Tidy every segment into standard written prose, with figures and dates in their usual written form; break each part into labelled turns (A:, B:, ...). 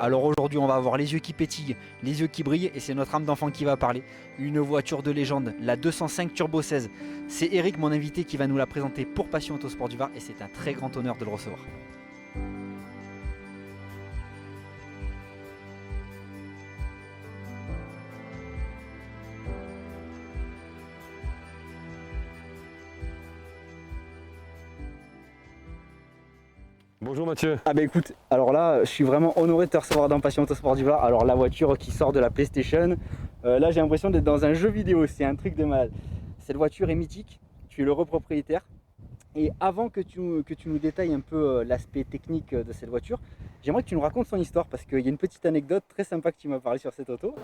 A: Alors aujourd'hui, on va avoir les yeux qui pétillent, les yeux qui brillent et c'est notre âme d'enfant qui va parler. Une voiture de légende, la 205 Turbo 16. C'est Eric, mon invité, qui va nous la présenter pour Passion Autosport du Var et c'est un très grand honneur de le recevoir.
B: Bonjour Mathieu.
A: Ah bah écoute, alors là, je suis vraiment honoré de te recevoir dans Passion Autosport du Var. Alors la voiture qui sort de la PlayStation, là j'ai l'impression d'être dans un jeu vidéo, c'est un truc de malade. Cette voiture est mythique, tu es l'heureux propriétaire. Et avant que tu nous détailles un peu l'aspect technique de cette voiture, j'aimerais que tu nous racontes son histoire parce qu'il y a une petite anecdote très sympa que tu m'as parlé sur cette auto.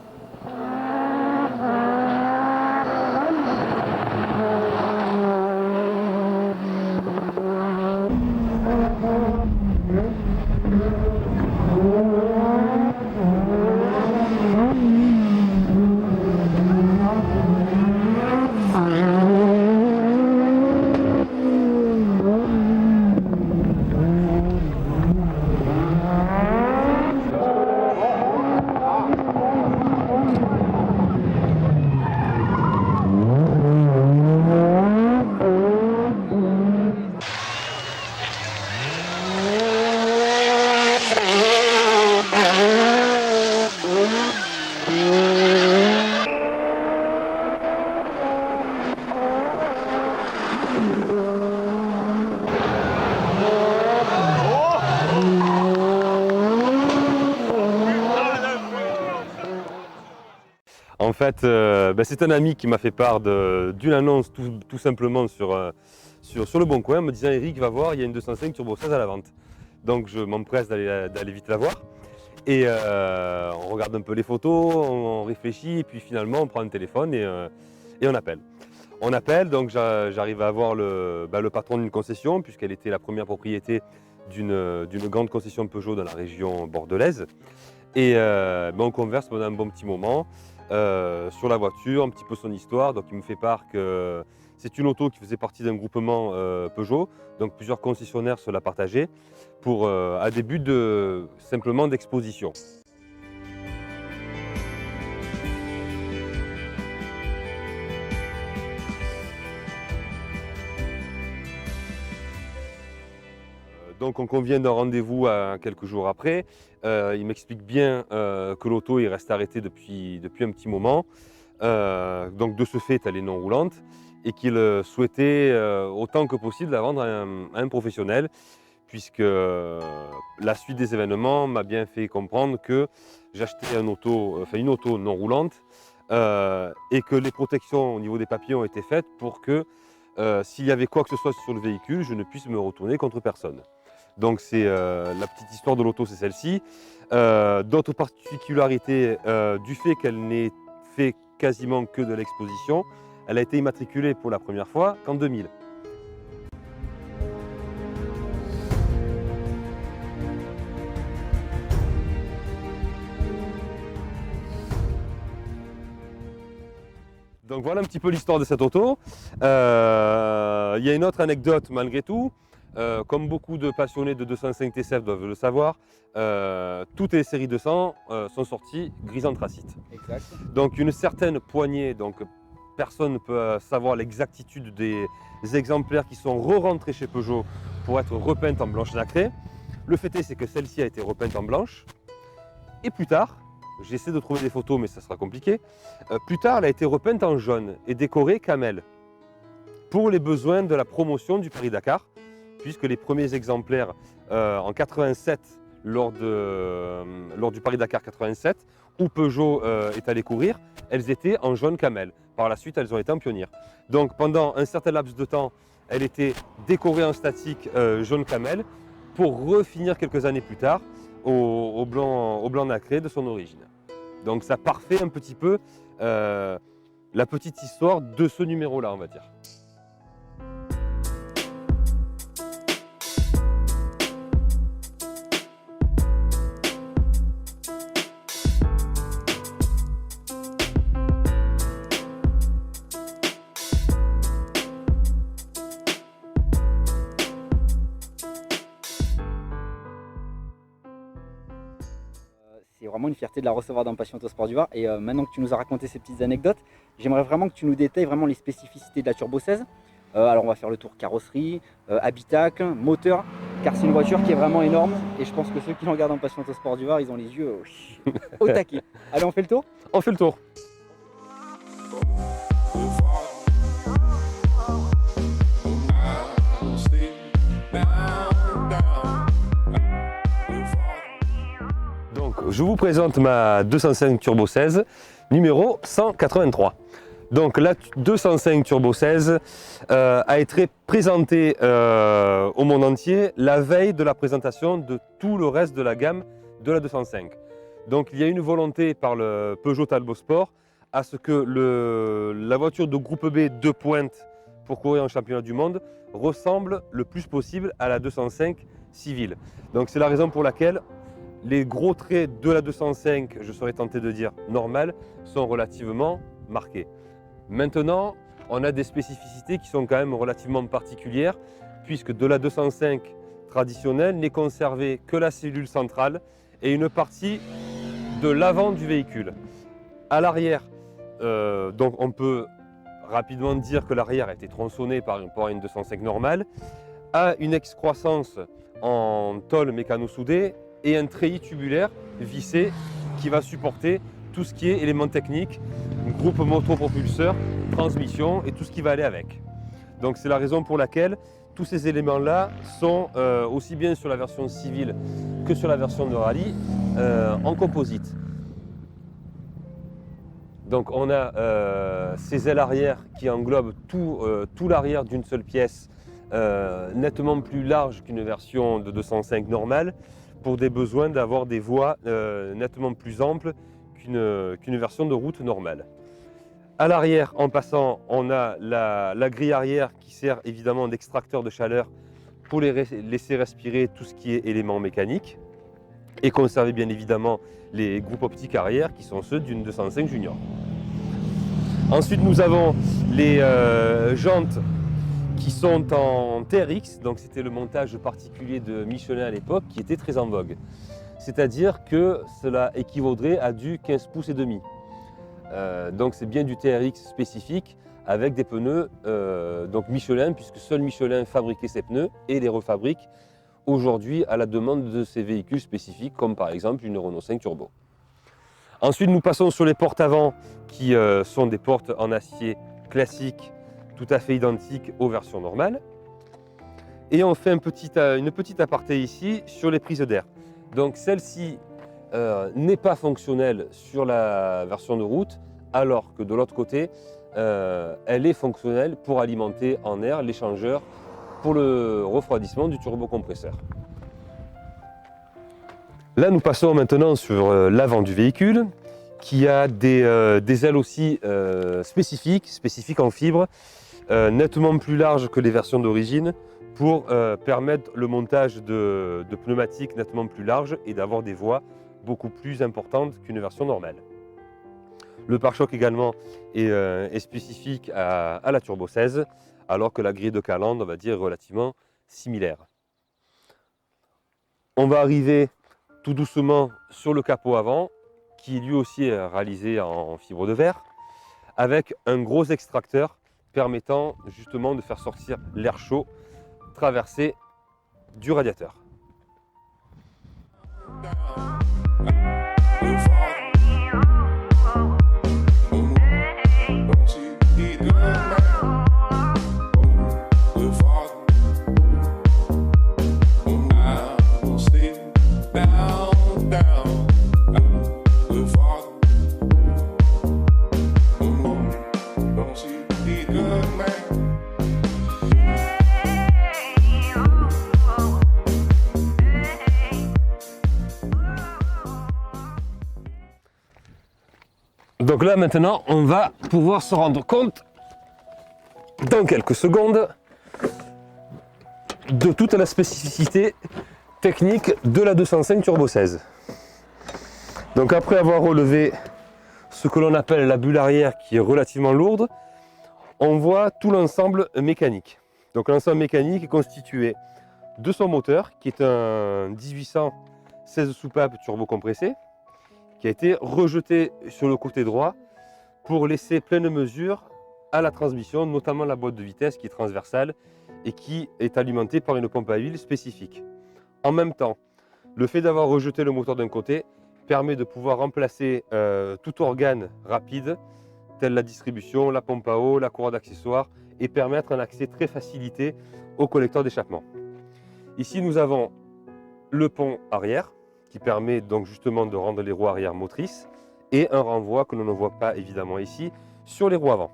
B: En fait, c'est un ami qui m'a fait part d'une annonce tout simplement sur le Bon Coin, me disant Eric, va voir, il y a une 205 Turbo 16 à la vente. Donc je m'empresse d'aller vite la voir. Et on regarde un peu les photos, on réfléchit et puis finalement on prend un téléphone et on appelle. On appelle, donc j'arrive à voir le patron d'une concession puisqu'elle était la première propriété d'une grande concession Peugeot dans la région bordelaise. Et on converse pendant un bon petit moment sur la voiture, un petit peu son histoire. Donc il me fait part que c'est une auto qui faisait partie d'un groupement Peugeot, donc plusieurs concessionnaires se la partageaient à des buts simplement d'exposition. Donc on convient d'un rendez-vous quelques jours après. Il m'explique bien que l'auto reste arrêtée depuis un petit moment. Donc de ce fait, elle est non roulante et qu'il souhaitait autant que possible la vendre à un professionnel puisque la suite des événements m'a bien fait comprendre que j'achetais une auto non roulante et que les protections au niveau des papiers ont été faites pour que s'il y avait quoi que ce soit sur le véhicule, je ne puisse me retourner contre personne. Donc c'est la petite histoire de l'auto, c'est celle-ci. D'autres particularités du fait qu'elle n'ait fait quasiment que de l'exposition, elle a été immatriculée pour la première fois qu'en 2000. Donc voilà un petit peu l'histoire de cette auto. Il y a une autre anecdote malgré tout. Comme beaucoup de passionnés de 205 TCF doivent le savoir, toutes les séries 200 sont sorties gris anthracite.
A: Exact.
B: Donc une certaine poignée, donc personne ne peut savoir l'exactitude des exemplaires qui sont re-rentrés chez Peugeot pour être repeintes en blanche nacrée. Le fait est, c'est que celle-ci a été repeinte en blanche. Et plus tard, j'essaie de trouver des photos mais ça sera compliqué, plus tard elle a été repeinte en jaune et décorée camel pour les besoins de la promotion du Paris-Dakar, puisque les premiers exemplaires en 87, lors du Paris-Dakar 87, où Peugeot est allé courir, elles étaient en jaune camel. Par la suite, elles ont été en pionnière. Donc pendant un certain laps de temps, elle était décorée en statique jaune camel, pour refinir quelques années plus tard au blanc nacré de son origine. Donc ça parfait un petit peu la petite histoire de ce numéro-là, on va dire.
A: vraiment une fierté de la recevoir dans Passion Autosport du Var. Et maintenant que tu nous as raconté ces petites anecdotes, j'aimerais vraiment que tu nous détailles vraiment les spécificités de la Turbo 16. Alors on va faire le tour carrosserie, habitacle, moteur, car c'est une voiture qui est vraiment énorme. Et je pense que ceux qui l'ont regardé en Passion Autosport du Var, ils ont les yeux au taquet. Allez, on fait le tour?
B: On fait le tour. Donc, je vous présente ma 205 Turbo 16, numéro 183. Donc la 205 Turbo 16 a été présentée au monde entier la veille de la présentation de tout le reste de la gamme de la 205. Donc il y a une volonté par le Peugeot Talbot Sport à ce que la voiture de groupe B de pointe pour courir en championnat du monde ressemble le plus possible à la 205 civile. Donc c'est la raison pour laquelle les gros traits de la 205, je serais tenté de dire normale, sont relativement marqués. Maintenant, on a des spécificités qui sont quand même relativement particulières, puisque de la 205 traditionnelle n'est conservée que la cellule centrale et une partie de l'avant du véhicule. À l'arrière, donc on peut rapidement dire que l'arrière a été tronçonné par rapport à une 205 normale, a une excroissance en tôle mécano-soudée et un treillis tubulaire vissé qui va supporter tout ce qui est éléments techniques, groupe moto-propulseur, transmission et tout ce qui va aller avec. Donc c'est la raison pour laquelle tous ces éléments-là sont aussi bien sur la version civile que sur la version de rallye en composite. Donc on a ces ailes arrière qui englobent tout l'arrière d'une seule pièce, nettement plus large qu'une version de 205 normale, pour des besoins d'avoir des voies nettement plus amples qu'une version de route normale. À l'arrière, en passant, on a la grille arrière qui sert évidemment d'extracteur de chaleur pour laisser respirer tout ce qui est éléments mécaniques et conserver bien évidemment les groupes optiques arrière qui sont ceux d'une 205 Junior. Ensuite, nous avons les jantes qui sont en TRX, donc c'était le montage particulier de Michelin à l'époque qui était très en vogue. C'est-à-dire que cela équivaudrait à du 15 pouces et demi. Donc c'est bien du TRX spécifique avec des pneus donc Michelin, puisque seul Michelin fabriquait ces pneus et les refabrique aujourd'hui à la demande de ces véhicules spécifiques comme par exemple une Renault 5 Turbo. Ensuite nous passons sur les portes avant qui sont des portes en acier classique tout à fait identiques aux versions normales. Et on fait une petite aparté ici sur les prises d'air. Donc celle-ci n'est pas fonctionnelle sur la version de route, alors que de l'autre côté, elle est fonctionnelle pour alimenter en air l'échangeur pour le refroidissement du turbocompresseur. Là, nous passons maintenant sur l'avant du véhicule, qui a des ailes aussi spécifiques en fibre, nettement plus larges que les versions d'origine, pour permettre le montage de pneumatiques nettement plus larges et d'avoir des voies beaucoup plus importantes qu'une version normale. Le pare-choc également est spécifique à la Turbo 16, alors que la grille de calandre, on va dire, est relativement similaire. On va arriver tout doucement sur le capot avant, qui lui aussi est réalisé en fibre de verre, avec un gros extracteur permettant justement de faire sortir l'air chaud traversé du radiateur. Donc là maintenant, on va pouvoir se rendre compte dans quelques secondes de toute la spécificité technique de la 205 Turbo 16. Donc après avoir relevé ce que l'on appelle la bulle arrière qui est relativement lourde, on voit tout l'ensemble mécanique. Donc l'ensemble mécanique est constitué de son moteur qui est un 1800 16 soupapes turbo compressé, qui a été rejeté sur le côté droit pour laisser pleine mesure à la transmission, notamment la boîte de vitesse qui est transversale et qui est alimentée par une pompe à huile spécifique. En même temps, le fait d'avoir rejeté le moteur d'un côté permet de pouvoir remplacer tout organe rapide, tel la distribution, la pompe à eau, la courroie d'accessoires, et permettre un accès très facilité au collecteur d'échappement. Ici, nous avons le pont arrière, qui permet donc justement de rendre les roues arrière motrices, et un renvoi que l'on ne voit pas évidemment ici, sur les roues avant.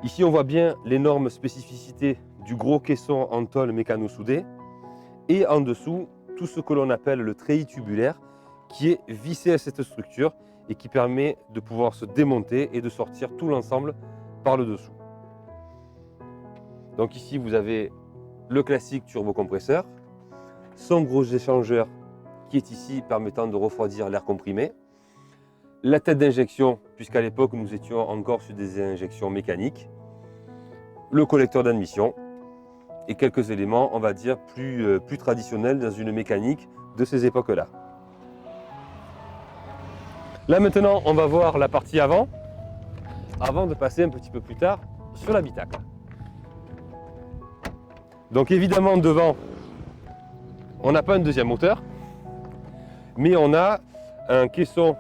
B: Ici, on voit bien l'énorme spécificité du gros caisson en tôle mécano-soudé, et en dessous, tout ce que l'on appelle le treillis tubulaire, qui est vissé à cette structure et qui permet de pouvoir se démonter et de sortir tout l'ensemble par le dessous. Donc ici, vous avez le classique turbocompresseur, son gros échangeur qui est ici permettant de refroidir l'air comprimé, la tête d'injection, puisqu'à l'époque nous étions encore sur des injections mécaniques, le collecteur d'admission et quelques éléments, on va dire, plus traditionnels dans une mécanique de ces époques-là. Là maintenant, on va voir la partie avant de passer un petit peu plus tard sur l'habitacle. Donc évidemment, devant, on n'a pas un deuxième moteur, mais on a un caisson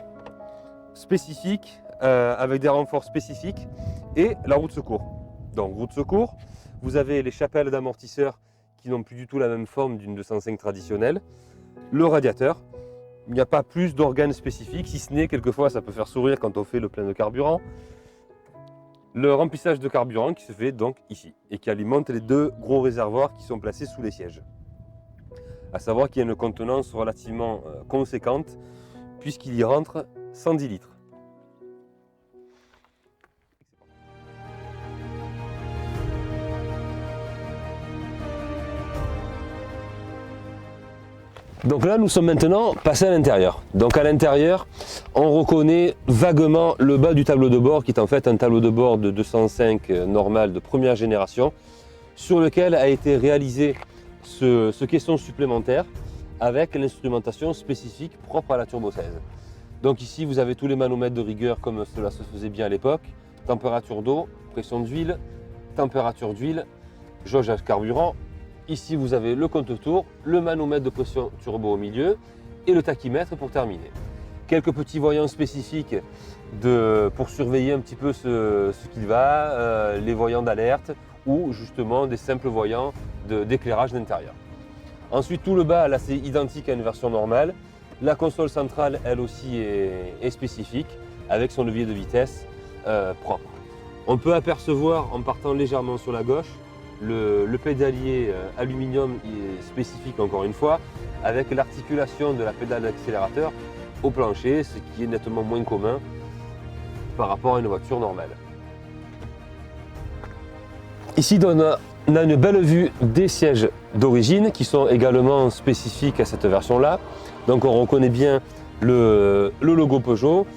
B: spécifique avec des renforts spécifiques et la roue de secours. Donc roue de secours, vous avez les chapelles d'amortisseurs qui n'ont plus du tout la même forme d'une 205 traditionnelle, le radiateur. Il n'y a pas plus d'organes spécifiques, si ce n'est quelquefois ça peut faire sourire quand on fait le plein de carburant. Le remplissage de carburant qui se fait donc ici et qui alimente les deux gros réservoirs qui sont placés sous les sièges. À savoir qu'il y a une contenance relativement conséquente puisqu'il y rentre 110 litres. Donc là, nous sommes maintenant passés à l'intérieur. Donc à l'intérieur, on reconnaît vaguement le bas du tableau de bord qui est en fait un tableau de bord de 205 normal de première génération sur lequel a été réalisé ce caisson supplémentaire avec l'instrumentation spécifique propre à la Turbo 16. Donc ici, vous avez tous les manomètres de rigueur comme cela se faisait bien à l'époque. Température d'eau, pression d'huile, température d'huile, jauge à carburant. Ici, vous avez le compte-tours, le manomètre de pression turbo au milieu et le tachymètre pour terminer. Quelques petits voyants spécifiques pour surveiller un petit peu ce qu'il va, les voyants d'alerte ou justement des simples voyants d'éclairage d'intérieur. Ensuite, tout le bas, là, c'est identique à une version normale. La console centrale, elle aussi, est spécifique avec son levier de vitesse propre. On peut apercevoir, en partant légèrement sur la gauche, le pédalier aluminium est spécifique encore une fois, avec l'articulation de la pédale d'accélérateur au plancher, ce qui est nettement moins commun par rapport à une voiture normale. Ici, on a une belle vue des sièges d'origine qui sont également spécifiques à cette version-là. Donc on reconnaît bien le logo Peugeot.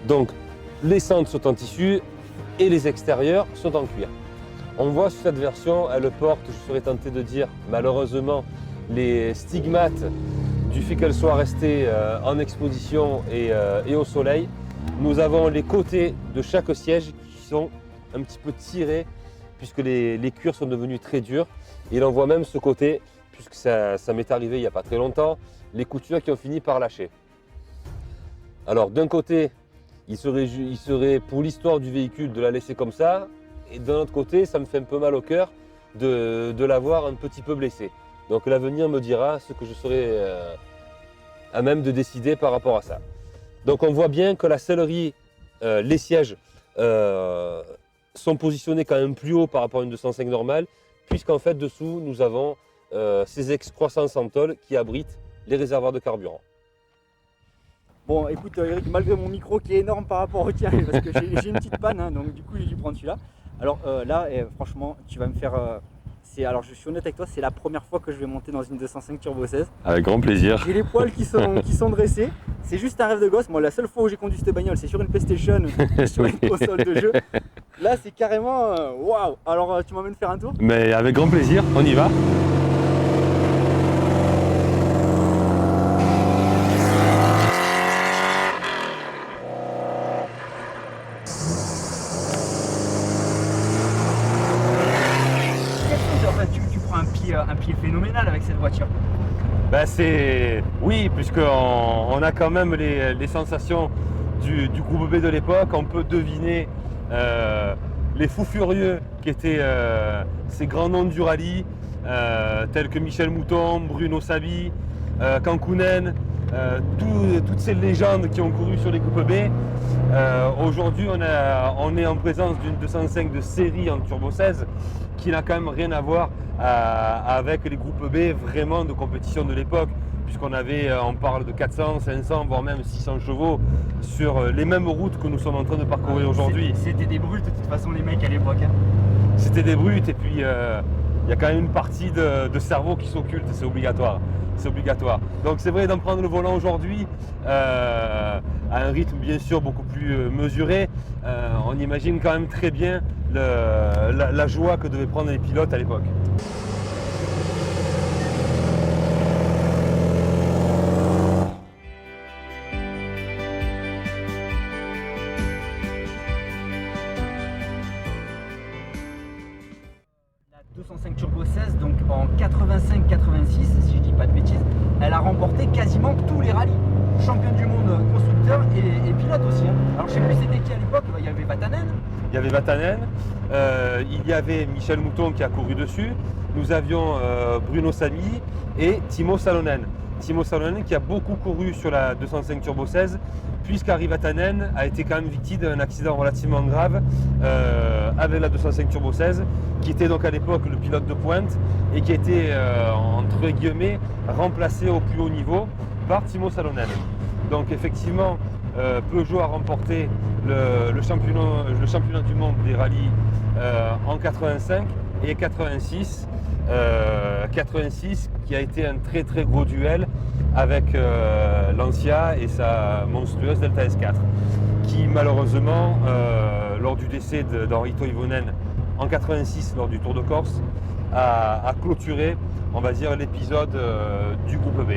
B: Donc les centres sont en tissu et les extérieurs sont en cuir. On voit sur cette version, elle porte, je serais tenté de dire, malheureusement, les stigmates du fait qu'elle soit restée en exposition et au soleil. Nous avons les côtés de chaque siège qui sont un petit peu tirés puisque les cuirs sont devenus très durs. Et l'on voit même ce côté, puisque ça m'est arrivé il n'y a pas très longtemps, les coutures qui ont fini par lâcher. Alors d'un côté, il serait pour l'histoire du véhicule de la laisser comme ça. Et d'un autre côté, ça me fait un peu mal au cœur de l'avoir un petit peu blessé. Donc l'avenir me dira ce que je serai à même de décider par rapport à ça. Donc on voit bien que la sellerie, les sièges sont positionnés quand même plus haut par rapport à une 205 normale, puisqu'en fait dessous nous avons ces excroissances en tôle qui abritent les réservoirs de carburant.
A: Bon, écoute Eric, malgré mon micro qui est énorme par rapport au tien, parce que j'ai une petite panne, hein, donc du coup j'ai dû prendre celui-là. Alors là, franchement, tu vas me faire... alors je suis honnête avec toi, c'est la première fois que je vais monter dans une 205 Turbo 16.
B: Avec grand plaisir.
A: J'ai les poils qui sont dressés. C'est juste un rêve de gosse. Moi, la seule fois où j'ai conduit cette bagnole, c'est sur une PlayStation, sur une console de jeu. Là, c'est carrément... Waouh. Alors, tu m'emmènes faire un tour?
B: Mais avec grand plaisir, on y va.
A: pied phénoménal avec cette voiture.
B: Ben oui, puisqu'on a quand même les sensations du groupe B de l'époque. On peut deviner les fous furieux qui étaient ces grands noms du rallye, tels que Michel Mouton, Bruno Sabi, Kankkunen, toutes ces légendes qui ont couru sur les groupes B. Aujourd'hui, on est en présence d'une 205 de série en turbo 16 qui n'a quand même rien à voir avec les groupes B vraiment de compétition de l'époque, on parle de 400, 500, voire même 600 chevaux sur les mêmes routes que nous sommes en train de parcourir aujourd'hui.
A: C'était des brutes de toute façon les mecs à l'époque. Hein.
B: C'était des brutes et puis il y a quand même une partie de cerveau qui s'occulte, c'est obligatoire. C'est obligatoire. Donc c'est vrai d'en prendre le volant aujourd'hui à un rythme bien sûr beaucoup plus mesuré. On imagine quand même très bien la joie que devaient prendre les pilotes à l'époque.
A: La 205 Turbo 16, donc en 85-86, si je dis pas de bêtises, elle a remporté quasiment tous les rallyes. Champion du monde constructeur et pilote aussi. Hein. Alors je sais plus c'était qui à l'époque, il y avait Vatanen.
B: Il y avait Vatanen, il y avait Michel Mouton qui a couru dessus, nous avions Bruno Sami et Timo Salonen. Timo Salonen qui a beaucoup couru sur la 205 Turbo 16, puisqu'Harry Vatanen a été quand même victime d'un accident relativement grave avec la 205 Turbo 16, qui était donc à l'époque le pilote de pointe et qui a été entre guillemets remplacé au plus haut niveau par Timo Salonen. Donc effectivement, Peugeot a remporté le championnat du monde des rallyes en 85 et 86. 86 qui a été un très très gros duel avec Lancia et sa monstrueuse Delta S4 qui malheureusement lors du décès d'Henri Toivonen en 86 lors du Tour de Corse a clôturé on va dire l'épisode du groupe B.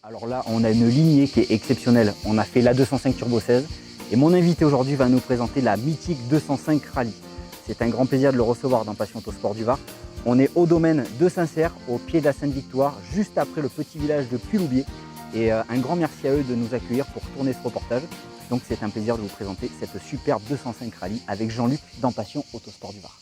A: Alors là, on a une lignée qui est exceptionnelle. On a fait la 205 Turbo 16 et mon invité aujourd'hui va nous présenter la mythique 205 Rallye. C'est un grand plaisir de le recevoir dans Passion Autosport du Var. On est au domaine de Saint-Cère, au pied de la Sainte-Victoire, juste après le petit village de Puy-Loubier. Et un grand merci à eux de nous accueillir pour tourner ce reportage. Donc c'est un plaisir de vous présenter cette superbe 205 Rallye avec Jean-Luc dans Passion Autosport du Var.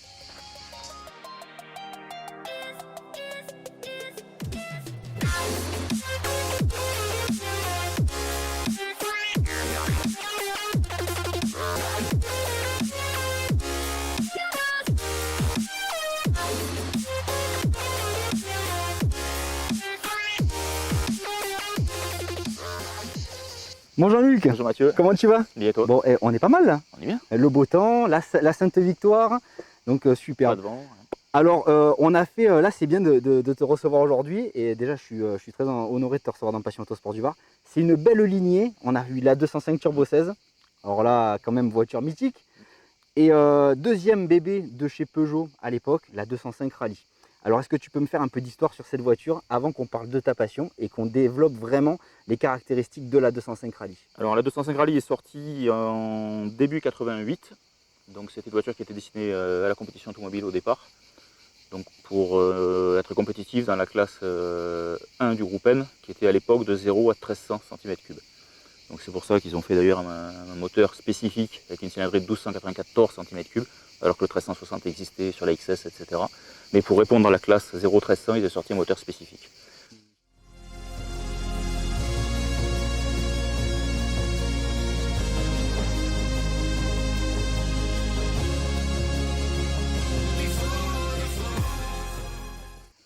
A: Bon Jean-Luc,
C: Bonjour Mathieu.
A: comment tu vas?
C: Bien et toi?
A: Bon, on est pas mal là.
C: On est bien.
A: Le beau temps, la Sainte-Victoire, donc super.
C: Pas de vent.
A: Alors, on a fait, là c'est bien de te recevoir aujourd'hui et déjà je suis très honoré de te recevoir dans Passion Autosport du Var. C'est une belle lignée, on a vu la 205 Turbo 16, alors là quand même voiture mythique. Et deuxième bébé de chez Peugeot à l'époque, la 205 Rallye. Alors est-ce que tu peux me faire un peu d'histoire sur cette voiture avant qu'on parle de ta passion et qu'on développe vraiment les caractéristiques de la 205 Rallye?
C: Alors la 205 Rallye est sortie en début 88. Donc c'était une voiture qui était destinée à la compétition automobile au départ. Donc pour être compétitive dans la classe 1 du groupe N, qui était à l'époque de 0 à 1300 cm3. Donc c'est pour ça qu'ils ont fait d'ailleurs un moteur spécifique avec une cylindrée de 1294 cm3, alors que le 1360 existait sur la XS, etc. Mais pour répondre à la classe 01300, ils ont sorti un moteur spécifique.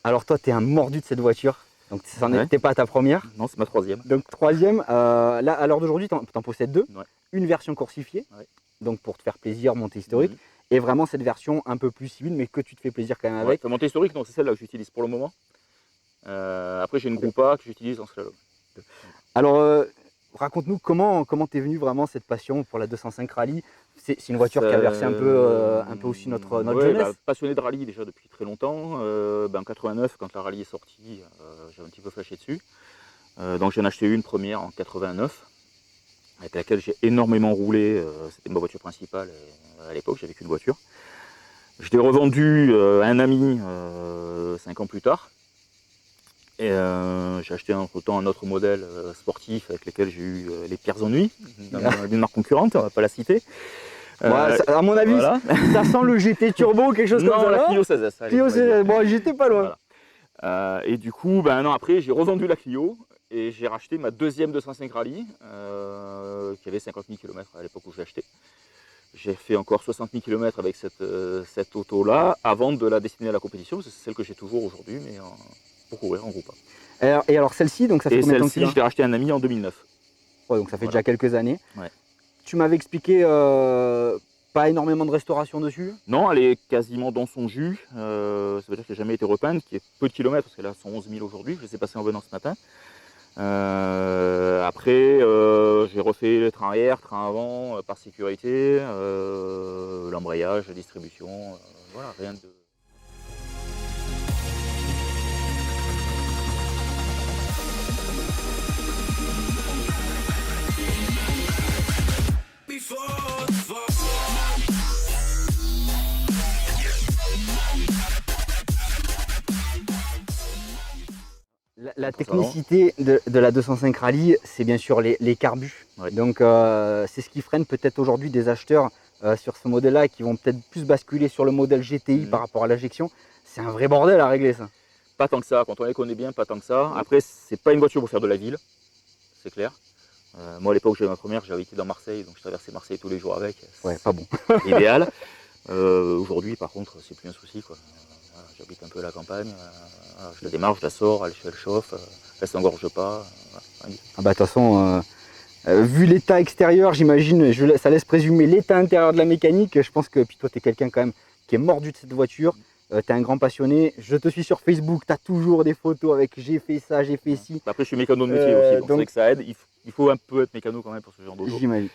A: Alors toi, tu es un mordu de cette voiture. Donc ça n'était pas ta première.
C: Non, c'est ma troisième.
A: Donc troisième, là à l'heure d'aujourd'hui, tu en possèdes deux.
C: Ouais.
A: Une version coursifiée,
C: Ouais.
A: donc pour te faire plaisir, montée historique, et vraiment cette version un peu plus civile, mais que tu te fais plaisir quand même avec.
C: Ouais, montée historique, non, c'est celle-là que j'utilise pour le moment. Après j'ai une Groupa que j'utilise en slalom.
A: Alors raconte-nous comment t'es venu vraiment cette passion pour la 205 Rallye. C'est une voiture qui a versé un peu aussi notre jeunesse.
C: Passionné de rallye déjà depuis très longtemps. En 89, quand la rallye est sortie, j'avais un petit peu flashé dessus. Donc j'en ai acheté une première en 89, avec laquelle j'ai énormément roulé. C'était ma voiture principale à l'époque, j'avais qu'une voiture. Je l'ai revendue à un ami 5 ans plus tard. Et j'ai acheté entre-temps un autre modèle sportif avec lequel j'ai eu les pires ennuis, d'une marque concurrente, on ne va pas la citer.
A: À mon avis, voilà. Ça sent le GT Turbo, quelque chose comme ça.
C: Non, la Clio 16S.
A: Clio 16S, bon, j'étais pas loin.
C: Voilà. Et du coup, un an après, j'ai revendu la Clio et j'ai racheté ma deuxième 205 Rallye, qui avait 50 000 km à l'époque où j'ai acheté. J'ai fait encore 60 000 km avec cette auto-là avant de la destiner à la compétition, c'est celle que j'ai toujours aujourd'hui, mais pour courir en groupe.
A: Et alors celle-ci, donc ça fait combien de temps que tu l'as ?
C: Celle-ci, je l'ai rachetée à un ami en 2009.
A: Ouais, donc ça fait déjà quelques années.
C: Ouais.
A: Tu m'avais expliqué pas énormément de restauration dessus.
C: Non, elle est quasiment dans son jus. Ça veut dire qu'elle n'a jamais été repeinte, qui est peu de kilomètres, parce qu'elle a 111 000 aujourd'hui. Je les ai passés en venant ce matin. Après, j'ai refait le train arrière, train avant, par sécurité, l'embrayage, la distribution, voilà, rien de...
A: La technicité de la 205 Rallye, c'est bien sûr les carbus. Ouais. Donc c'est ce qui freine peut-être aujourd'hui des acheteurs sur ce modèle-là qui vont peut-être plus basculer sur le modèle GTI par rapport à l'injection. C'est un vrai bordel à régler ça.
C: Pas tant que ça, quand on les connaît bien, pas tant que ça. Après, c'est pas une voiture pour faire de la ville, c'est clair. Moi à l'époque j'avais ma première, j'avais été dans Marseille, donc je traversais Marseille tous les jours avec.
A: Ouais, pas bon.
C: Idéal. Aujourd'hui par contre, c'est plus un souci, quoi. J'habite un peu à la campagne, je la démarre, je la sors, elle chauffe, elle s'engorge pas.
A: Ah bah de toute façon, vu l'état extérieur, j'imagine, ça laisse présumer l'état intérieur de la mécanique. Je pense que puis toi tu es quelqu'un quand même qui est mordu de cette voiture, tu es un grand passionné. Je te suis sur Facebook, tu as toujours des photos avec j'ai fait ça, j'ai fait ci.
C: Après je suis mécano de métier aussi, donc c'est vrai que ça aide. Il faut un peu être mécano quand même pour ce genre d'auto.
A: J'imagine.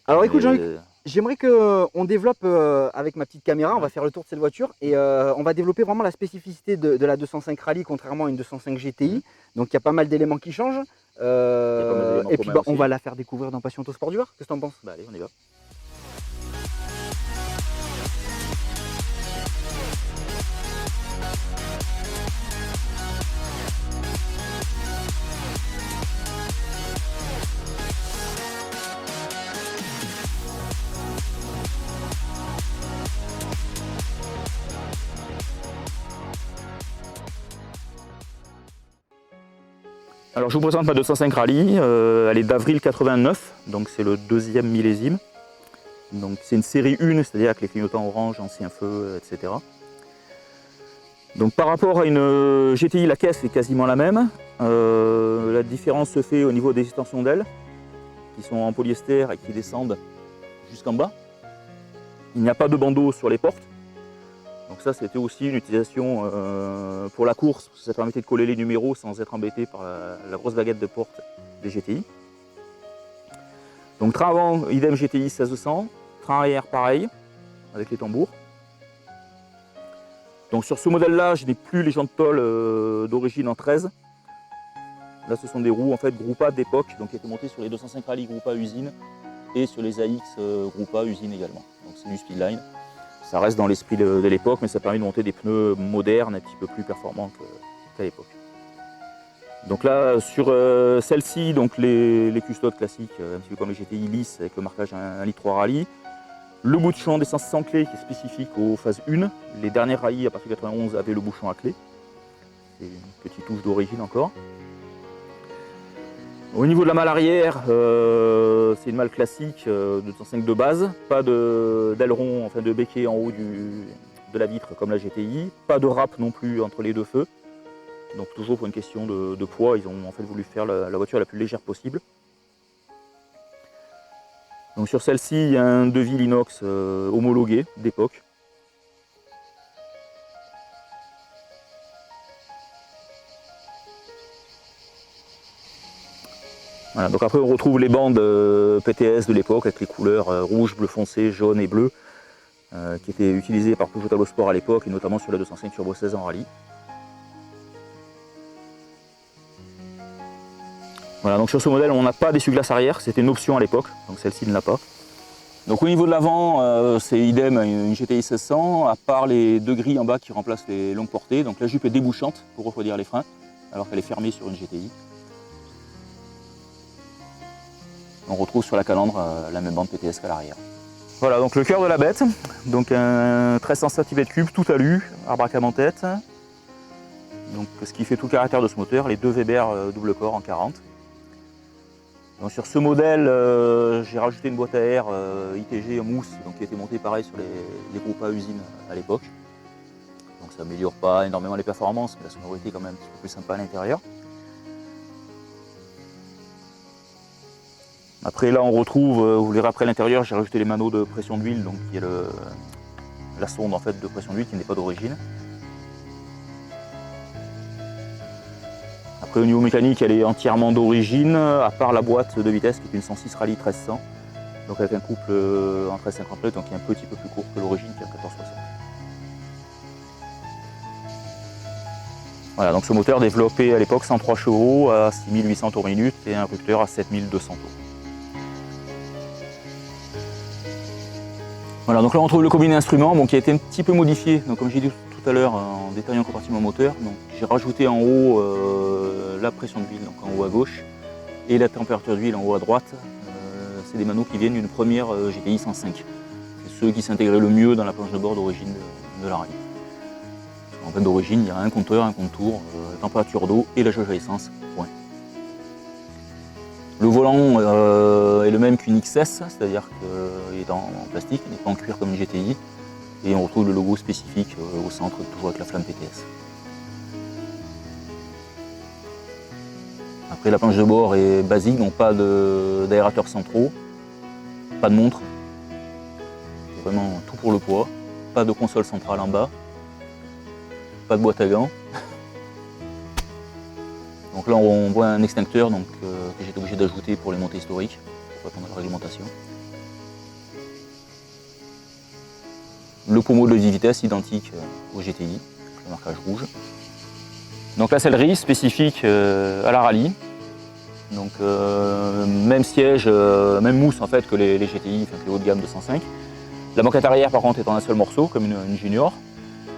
A: Alors écoute Jean-Luc, j'aimerais qu'on développe avec ma petite caméra, on va faire le tour de cette voiture et on va développer vraiment la spécificité de la 205 Rallye contrairement à une 205 GTI. Donc il y a pas mal d'éléments qui changent. Et puis on va la faire découvrir dans Passion Autosport du Var. Qu'est-ce que tu en penses ?
C: Bah allez, on y va. Alors je vous présente ma 205 Rallye, elle est d'avril 89, donc c'est le deuxième millésime. Donc c'est une série 1, c'est-à-dire avec les clignotants orange, ancien feu, etc. Donc par rapport à une GTI, la caisse est quasiment la même. La différence se fait au niveau des extensions d'ailes, qui sont en polyester et qui descendent jusqu'en bas. Il n'y a pas de bandeau sur les portes. Donc ça c'était aussi une utilisation pour la course, ça permettait de coller les numéros sans être embêté par la grosse baguette de porte des GTI. Donc train avant, idem GTI 1600, train arrière pareil, avec les tambours. Donc sur ce modèle-là, je n'ai plus les jantes tôle d'origine en 13. Là ce sont des roues en fait Groupa d'époque, donc qui étaient montées sur les 205 Rallye Groupa usine et sur les AX Groupa usine également. Donc c'est du speedline. Ça reste dans l'esprit de l'époque, mais ça permet de monter des pneus modernes, un petit peu plus performants qu'à l'époque. Donc là, sur celle-ci, donc les custodes classiques, un petit peu comme les GTI lisses avec le marquage 1 litre 3 rallye. Le bouchon d'essence sans clé qui est spécifique aux phases 1. Les dernières rallyes à partir de 91 avaient le bouchon à clé. C'est une petite touche d'origine encore. Au niveau de la malle arrière, c'est une malle classique de 205 de base. Pas d'aileron, enfin de béquet en haut de la vitre comme la GTI. Pas de râpe non plus entre les deux feux. Donc toujours pour une question de poids, ils ont en fait voulu faire la voiture la plus légère possible. Donc sur celle-ci, il y a un devis inox homologué d'époque. Voilà, donc après on retrouve les bandes PTS de l'époque avec les couleurs rouge, bleu foncé, jaune et bleu qui étaient utilisées par Peugeot Talossport à l'époque et notamment sur la 205 Turbo 16 en rallye. Voilà, donc sur ce modèle on n'a pas d'essuie-glace arrière, c'était une option à l'époque, donc celle-ci ne l'a pas. Donc au niveau de l'avant, c'est idem une GTI 1600, à part les deux grilles en bas qui remplacent les longues portées. Donc la jupe est débouchante pour refroidir les freins, alors qu'elle est fermée sur une GTI. On retrouve sur la calandre la même bande PTS qu'à l'arrière. Voilà, donc le cœur de la bête, donc un 1300 cm3 tout alu, arbre à cam en tête. Donc ce qui fait tout le caractère de ce moteur, les 2 Weber double corps en 40. Donc sur ce modèle, j'ai rajouté une boîte à air ITG en mousse, donc qui a été montée pareil sur les groupes à usine à l'époque. Donc ça améliore pas énormément les performances, mais la sonorité est quand même un petit peu plus sympa à l'intérieur. Après là on retrouve, vous verrez après l'intérieur, j'ai rajouté les maneaux de pression d'huile, donc qui est la sonde en fait de pression d'huile qui n'est pas d'origine. Après au niveau mécanique elle est entièrement d'origine, à part la boîte de vitesse qui est une 106 Rallye 1300, donc avec un couple en 1350, donc qui est un petit peu plus court que l'origine qui est en 1460. Voilà, donc ce moteur développé à l'époque 103 chevaux à 6800 tours minute et un rupteur à 7200 tours. Voilà, donc là on trouve le combiné instrument qui a été un petit peu modifié, donc comme j'ai dit tout à l'heure en détaillant le compartiment moteur, donc j'ai rajouté en haut la pression d'huile, donc en haut à gauche, et la température d'huile en haut à droite. C'est des maneaux qui viennent d'une première GTI 105. C'est ceux qui s'intégraient le mieux dans la planche de bord d'origine de la rallye. En fait d'origine il y a un compteur, un contour, température d'eau et la jauge à essence, point. Le volant est le même qu'une XS, c'est-à-dire qu'il est en plastique, il n'est pas en cuir comme une GTI. Et on retrouve le logo spécifique au centre, toujours avec la flamme PTS. Après la planche de bord est basique, donc pas d'aérateurs centraux, pas de montre. C'est vraiment tout pour le poids. Pas de console centrale en bas, pas de boîte à gants. Donc là on voit un extincteur que j'ai été obligé d'ajouter pour les montées historiques, pour répondre à la réglementation. Le pommeau de 10 vitesses identique au GTI, le marquage rouge. Donc la sellerie spécifique à la rallye. Donc même siège, même mousse en fait que les GTI, enfin que les hauts de gamme de 105. La banquette arrière par contre est en un seul morceau, comme une junior.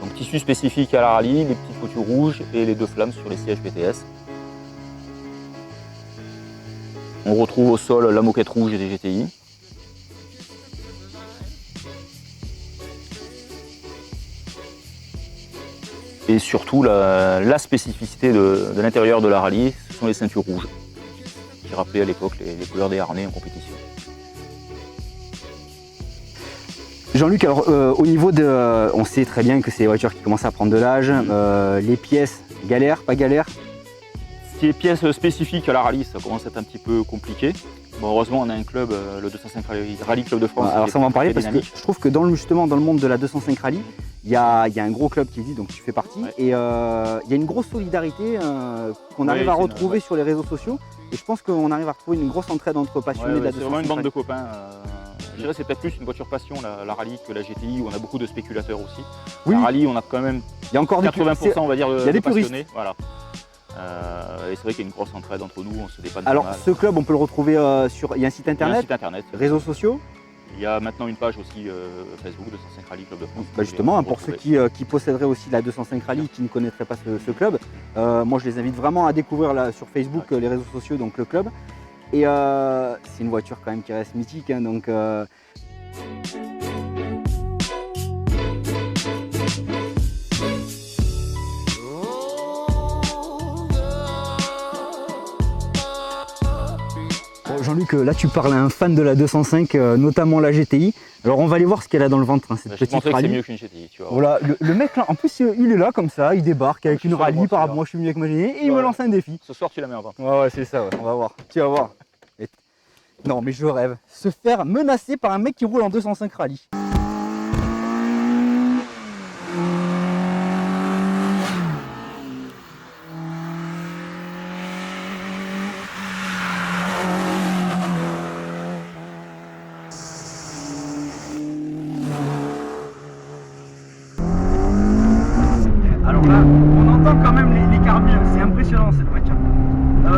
C: Donc tissu spécifique à la rallye, les petites coutures rouges et les 2 flammes sur les sièges PTS. On retrouve au sol la moquette rouge des GTI. Et surtout la spécificité de l'intérieur de la rallye, ce sont les ceintures rouges, qui rappelaient à l'époque les couleurs des harnais en compétition.
A: Jean-Luc, alors au niveau de... on sait très bien que c'est des voitures qui commencent à prendre de l'âge, les pièces, galère, pas galère?
C: Si les pièces spécifiques à la rallye, ça commence à être un petit peu compliqué. Bon, heureusement, on a un club, le 205 Rallye Club de France.
A: Alors ça, on va en parler parce que je trouve que justement dans le monde de la 205 Rallye, il y a un gros club qui existe, donc tu fais partie, ouais. Et il y a une grosse solidarité qu'on arrive à retrouver sur les réseaux sociaux. Et je pense qu'on arrive à retrouver une grosse entraide entre passionnés de la 205 Rallye.
C: C'est vraiment une bande de copains. Je dirais que c'est peut-être plus une voiture passion, la rallye, que la GTI, où on a beaucoup de spéculateurs aussi. Oui. La rallye, on a quand même
A: il y a encore
C: 80% on va dire,
A: de passionnés.
C: Voilà. Et c'est vrai qu'il y a une grosse entraide entre nous, on se dépanne.
A: Alors ce club, on peut le retrouver sur... Il y a un site internet,
C: réseaux sociaux. Il y a maintenant une page aussi Facebook 205 Rally Club de France.
A: Bah justement, pour ceux qui posséderaient aussi la 205 Rally, qui ne connaîtraient pas ce club, moi je les invite vraiment à découvrir là, sur Facebook les réseaux sociaux, donc le club. Et c'est une voiture quand même qui reste mythique, hein, donc Jean-Luc, là tu parles à un fan de la 205, notamment la GTI. Alors on va aller voir ce qu'elle a dans le ventre, hein, cette petite rallye.
C: C'est mieux qu'une GTI, tu vois.
A: Voilà, le mec là, en plus il est là comme ça, il débarque avec une rallye par rapport, moi je suis mieux que ma GTI et il me lance un défi.
C: Ce soir tu la mets en vente.
A: Ouais c'est ça, ouais. On va voir, tu vas voir. Non mais je rêve, se faire menacer par un mec qui roule en 205 rallye. Alors là, on entend quand même les carburants, c'est impressionnant cette voiture.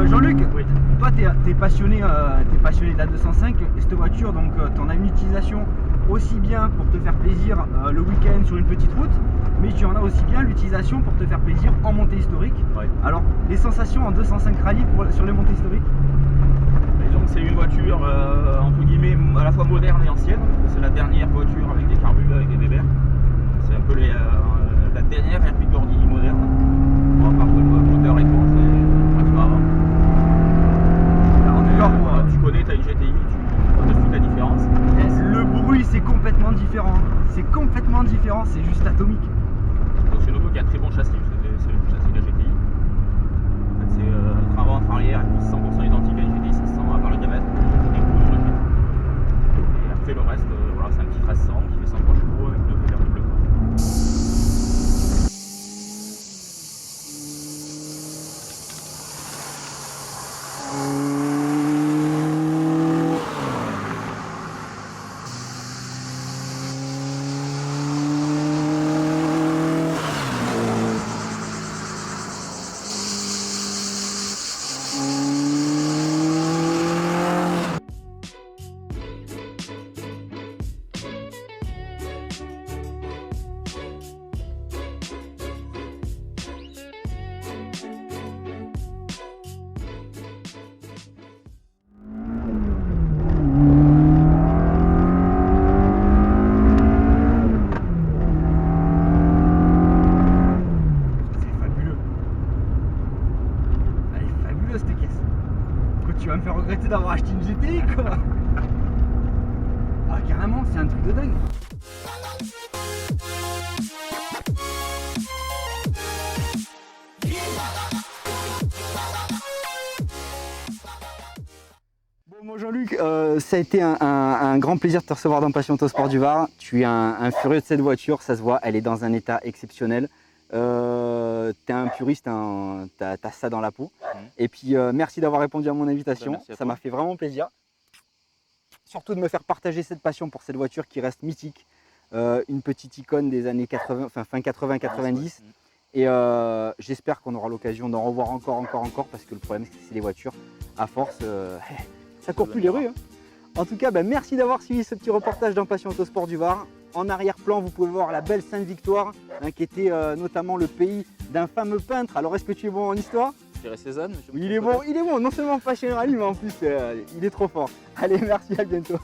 A: Jean-Luc, oui. Toi t'es passionné de la 205 et cette voiture, donc t'en as une utilisation aussi bien pour te faire plaisir le week-end sur une petite route, mais tu en as aussi bien l'utilisation pour te faire plaisir en montée historique.
D: Ouais.
A: Alors les sensations en 205 rallye sur les montées historiques?
D: Disons que c'est une voiture entre guillemets à la fois moderne et ancienne. C'est la dernière voiture avec des carburants, avec des Weber. C'est un peu la dernière R8 Gordini moderne. Bon, à part le moteur et tout, c'est tu vas avant. Tu connais, tu as une GTI, tu vois de suite la différence.
A: Le bruit c'est complètement différent. C'est complètement différent, c'est juste atomique.
D: Donc c'est une auto qui a un très bon châssis, c'est le châssis de la GTI. En fait c'est train avant, train arrière, 100% identique à une GTI 500 à part le diamètre qui découle d'origine. Et après le reste, voilà, c'est un petit 1300 qui fait 103 chevaux avec deux Weber double. Tu vas me faire regretter d'avoir acheté une GTI quoi. Ah carrément, c'est un truc de dingue. Bon moi Jean-Luc, ça a été un grand plaisir de te recevoir dans Passion Autosport du Var. Tu es un furieux de cette voiture, ça se voit, elle est dans un état exceptionnel. T'es un puriste, t'as ça dans la peau. Et puis merci d'avoir répondu à mon invitation, ça m'a fait vraiment plaisir. Surtout de me faire partager cette passion pour cette voiture qui reste mythique. Une petite icône des années 80, enfin fin 80-90. Et j'espère qu'on aura l'occasion d'en revoir encore parce que le problème c'est que c'est les voitures, à force, ça court plus les rues. Hein. En tout cas, merci d'avoir suivi ce petit reportage dans Passion Autosport du Var. En arrière-plan, vous pouvez voir la belle Sainte-Victoire, qui était notamment le pays d'un fameux peintre. Alors, est-ce que tu es bon en histoire?
C: Je dirais Cézanne.
A: Il est bon, non seulement passionné rallye, mais en plus, il est trop fort. Allez, merci, à bientôt.